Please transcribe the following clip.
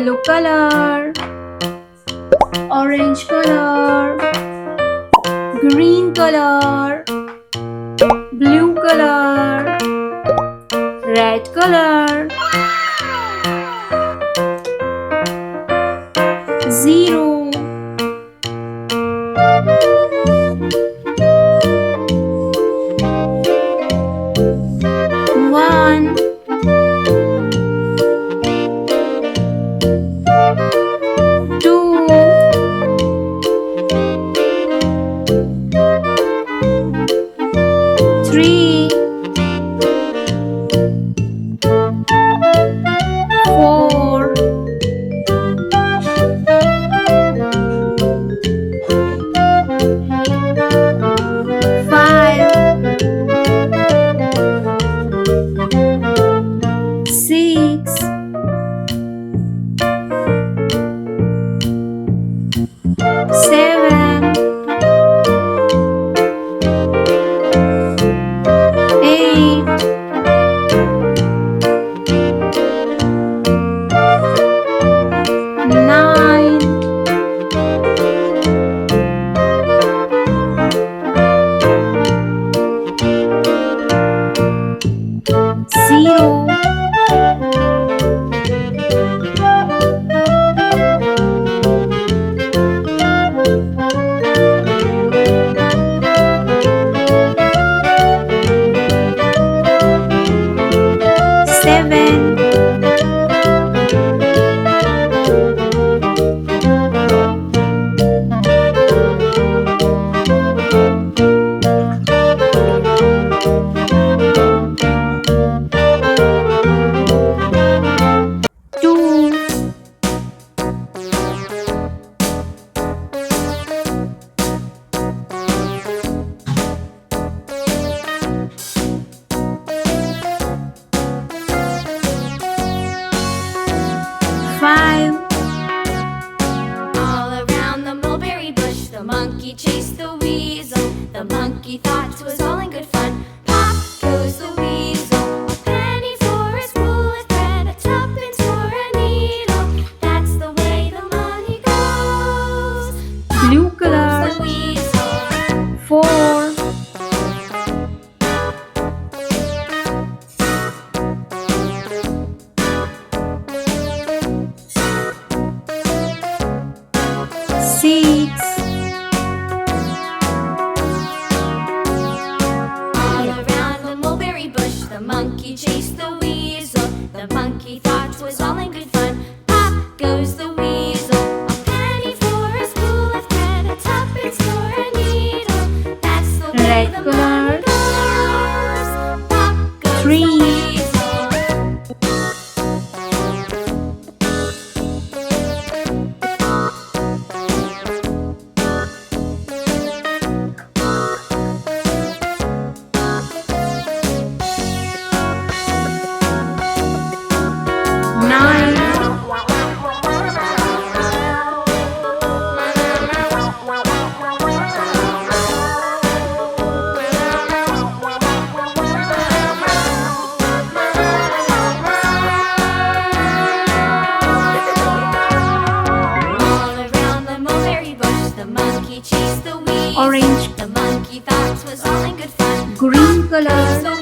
yellow color, orange color, green color, blue color, red color. 0 1 2 3 4 5 6 7 8 9 0 7 2 5 All around the mulberry bush, the monkey chased the weasel. The monkey thought it was all in good fun. Pop goes the weasel. A penny for a spool of thread, a tuppence for a needle. That's the way the money goes. Pop blue goes color the weasel. 4 6 All around the mulberry bush, the monkey chased the weasel. The monkey thought it was all in good fun. Pop goes the weasel. A penny for a spool of thread, a tuppence for a needle. That's the way Red the color. money goes. Pop goes 3 the weasel. 9 All around the mulberry bush, the monkey chased the weasel. Orange. The monkey thought it was all in good fun. green color